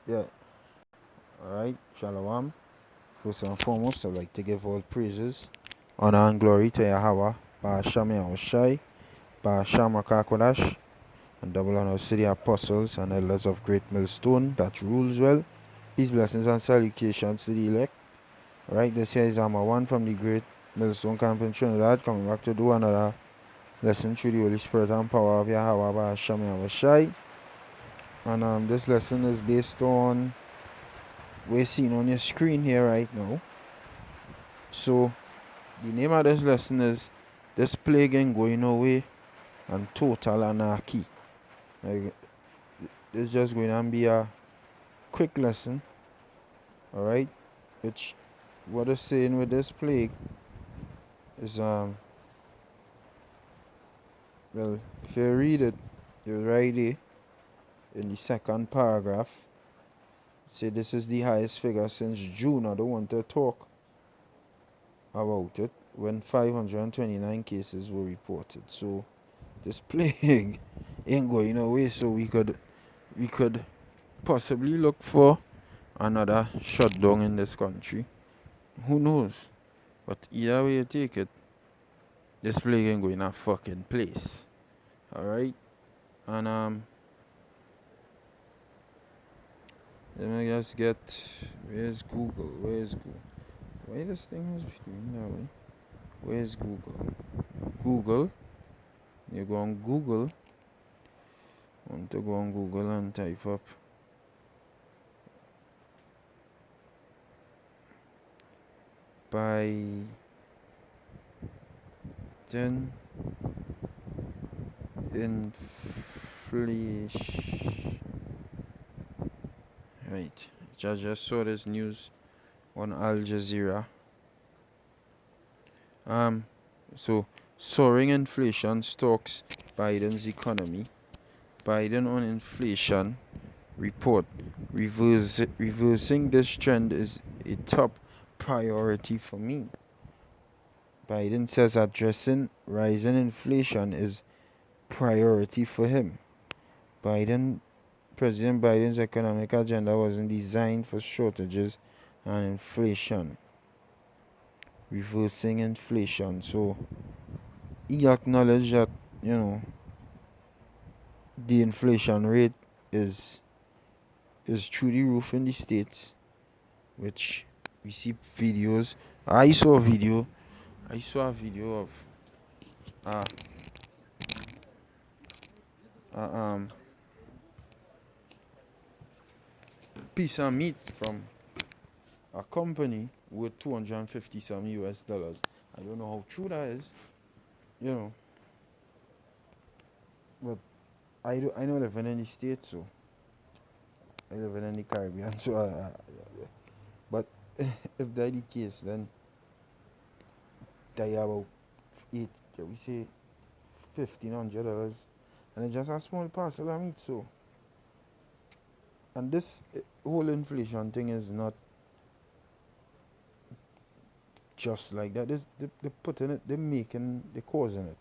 Yeah, alright, Shalom. First and foremost, I'd like to give all praises, honor, and glory to Yahweh, Ba'ashem Yahushai, Ba'ashem HaKakodash, and double honor to the apostles and elders of Great Millstone that rules well. Peace, blessings, and salutations to the elect. Alright, this here is Amma 1 from the Great Millstone Camp in Trinidad, coming back to do another lesson through the Holy Spirit and power of Yahweh, Ba'ashem Yahushai. And this lesson is based on we're seeing on your screen here right now. So the name of this lesson is This Plague Ain't Going Away and Total Anarchy. Like, this is just going to be a quick lesson, alright? Which what it's saying with this plague is well, if you read it, you're right there in the second paragraph. Say this is the highest figure since June. I don't want to talk about it when 529 cases were reported. So this plague ain't going away, so we could possibly look for another shutdown in this country. Who knows? But either way you take it, this plague ain't going a fucking place. Alright? And let me just get, where's Google? Why this thing is doing that way? Where's Google? Google. You go on Google. I want to go on Google and type up Biden inflation. Right. Just saw this news on Al Jazeera. So soaring inflation stalks Biden's economy. Biden on inflation report reversing this trend is a top priority for me. Biden says addressing rising inflation is priority for him. President Biden's economic agenda wasn't designed for shortages and inflation. Reversing inflation. So he acknowledged that, the inflation rate is through the roof in the States, which we see videos. I saw a video of uh, uh piece of meat from a company worth 250 some US dollars. I don't know how true that is, you know, but I know living in the States, so I live in the Caribbean, so but if that's the case, then they about eight, we say $1,500, and it's just a small parcel of meat. So, and this whole inflation thing is not just like that. They putting it, they're causing it.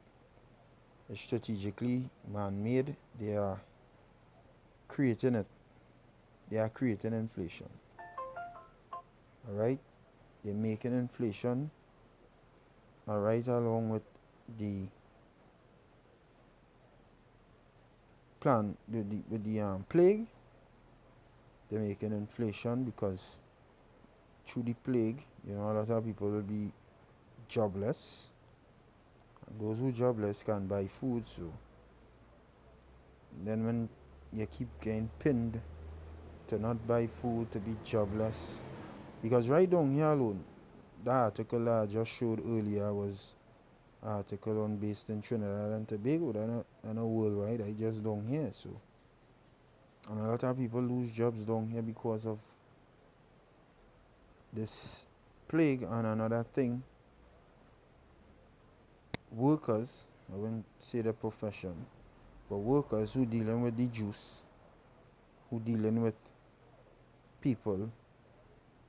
It's strategically man-made. They are creating it. They are creating inflation. All right, they're making inflation. All right, along with the plan with the plague, they're making inflation because through the plague, a lot of people will be jobless, and those who jobless can buy food. So then when you keep getting pinned to not buy food, to be jobless, because right down here alone, the article that I just showed earlier was an article on based in Trinidad and Tobago. They're not worldwide. I just down here. So, and a lot of people lose jobs down here because of this plague. And another thing, workers, I wouldn't say the profession, but workers who dealing with the juice, who dealing with people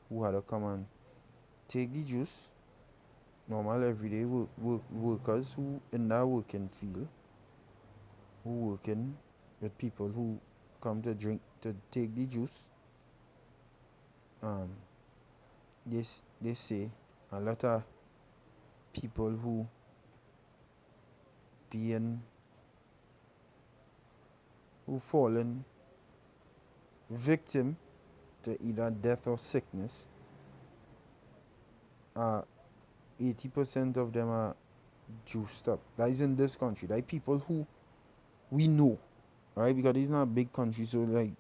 who had to come and take the juice, normal everyday workers who in that working field, who working with people who come to drink, to take the juice, um they say a lot of people who being who fallen victim to either death or sickness, 80% of them are juiced up. That is in this country. That people who we know, right? Because it's not a big country, so like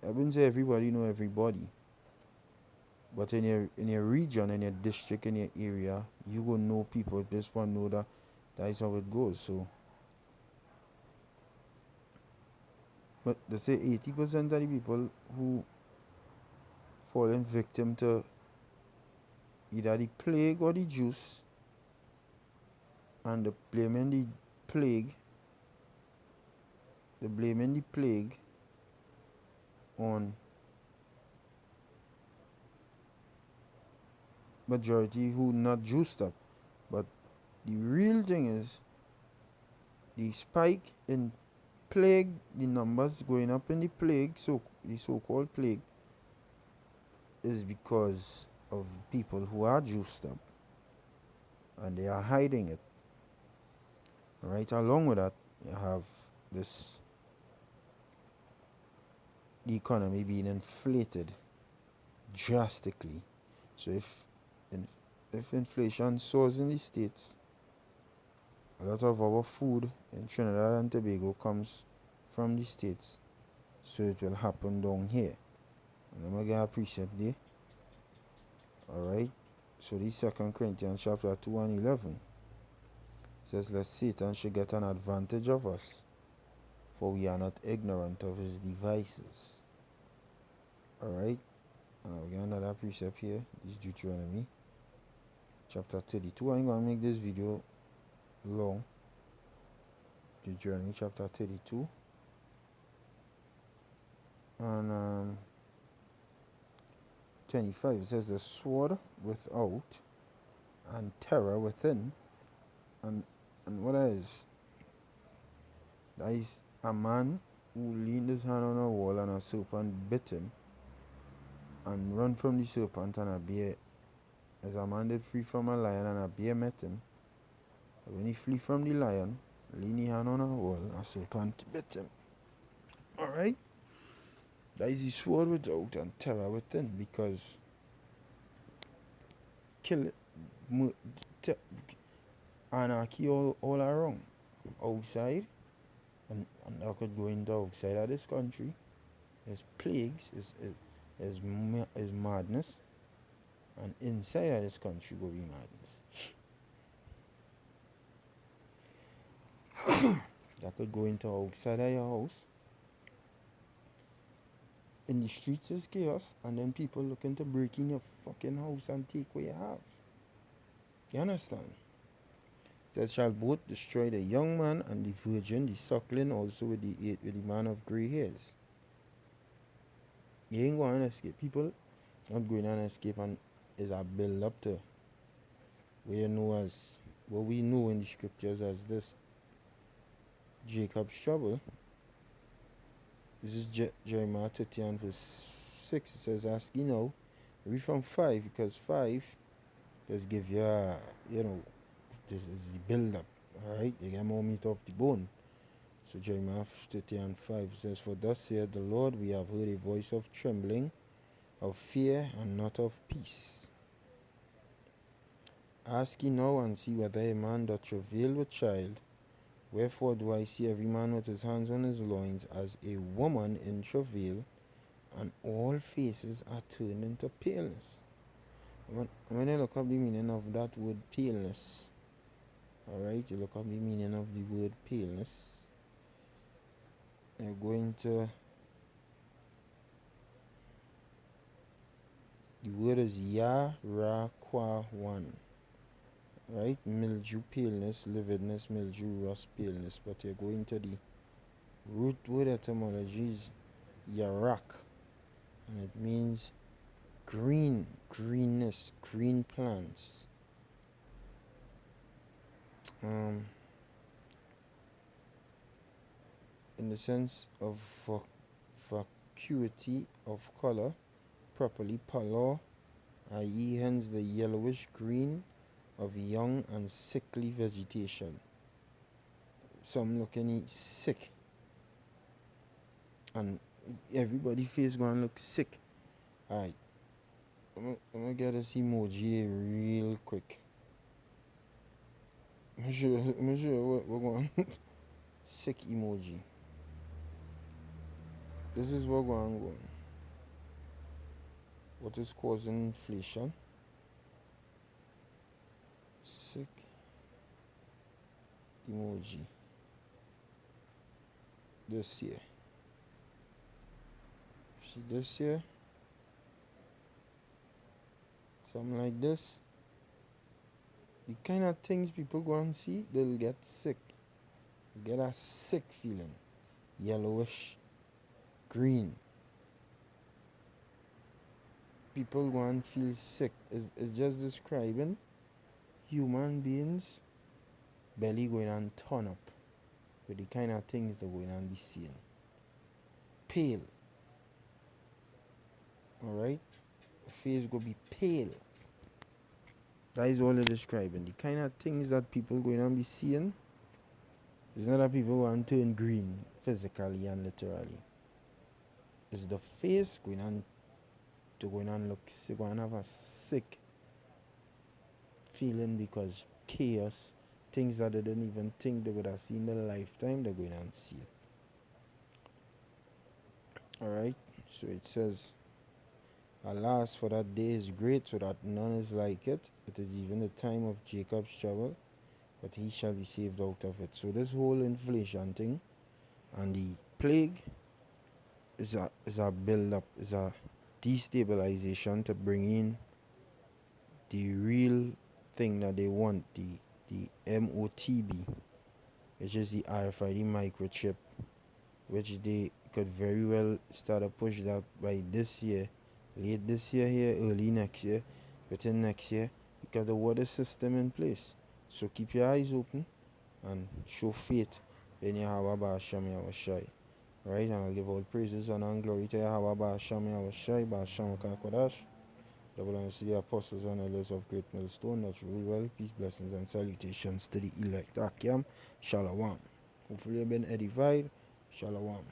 I wouldn't say everybody know everybody, but in your region, in your district, in your area, you will know people. This one know that is how it goes. So, but they say 80% of the people who fallen victim to either the plague or the juice, and plague, the blaming the plague on majority who not juiced up. But the real thing is the spike in plague, the numbers going up in the plague, so the so-called plague, is because of people who are juiced up and they are hiding it. Right along with that, you have this the economy being inflated drastically. So in, if inflation soars in the states, a lot of our food in Trinidad and Tobago comes from the states, so it will happen down here. And I'm gonna get a precept there. Alright. So this 2 Corinthians chapter 2 and 11 says, lest Satan should get an advantage of us, for we are not ignorant of his devices. Alright. And I'll get another precept here. This is Deuteronomy chapter 32. I'm gonna make this video long. Deuteronomy chapter 32 and 25. It says, the sword without and terror within. And what that is a man who leaned his hand on a wall and a serpent bit him and run from the serpent, and a bear, as a man did flee from a lion and a bear met him. But when he flee from the lion, lean his hand on a wall, a serpent bit him. Alright? That is the sword without and terror within, because kill anarchy all around. Outside, and I could go into outside of this country, there's plagues, is madness, and inside of this country will be madness. That could go into outside of your house. In the streets is chaos, and then people looking to break in your fucking house and take what you have. You understand? It says, shall both destroy the young man and the virgin, the suckling also with the man of grey hairs. You ain't going to escape. People not going on escape, and is a build up to what you know as what we know in the scriptures as this Jacob's trouble. This is Jeremiah 30 and verse 6. It says, ask you now, read from 5, because 5 just give you this is the build up. Alright, you get more meat off the bone. So Jeremiah 30 and 5 says, for thus saith the Lord, we have heard a voice of trembling, of fear, and not of peace. Ask ye now and see whether a man doth travail with child. Wherefore do I see every man with his hands on his loins as a woman in travail, and all faces are turned into paleness. When I look up the meaning of that word paleness, alright, you look up the meaning of the word paleness, you're going to, the word is Yarakwawan. Right, mildew, paleness, lividness, mildew, rust, paleness. But you're going to the root word etymology is yarak, and it means green, greenness, green plants. In the sense of vacuity of color, properly pallor, i.e. hence the yellowish green of young and sickly vegetation. Some looking sick, and everybody face gonna look sick. Alright, I'm gonna get this emoji real quick. I'm sure what we're going sick emoji. This is what we're going. What is causing inflation? Sick emoji. This year. See this year? Something like this. The kind of things people go and see, they'll get sick. Get a sick feeling. Yellowish, green. People go and feel sick. It's just describing human beings belly going and turn up with the kind of things they're going and be seeing. Pale. Alright? The face go be pale. That is all they're describing. The kind of things that people going and be seeing. It's not that people want to turn green physically and literally. It's the face going and look sick, going and have a sick feeling because chaos, things that they didn't even think they would have seen in their lifetime, they're going and see it. Alright, so it says, alas, for that day is great, so that none is like it. It is even the time of Jacob's trouble, but he shall be saved out of it. So this whole inflation thing and the plague is a build up, is a destabilization to bring in the real thing that they want, the MOTB, which is the RFID microchip, which they could very well start to push that by this year, late this year here, early next year, within next year, because the water system in place. So keep your eyes open and show faith in Yahweh Ba'Hashem Yahweh Shai. Right, and I'll give all praises, honor, and glory to Yahweh Ba'Hashem Yahweh Shai, Ba'Hashem Kakodash, double honors to the apostles and elders of Great Millstone that rule well. Peace, blessings, and salutations to the elect Akyam. Shalom. Hopefully you've been edified. Shalom.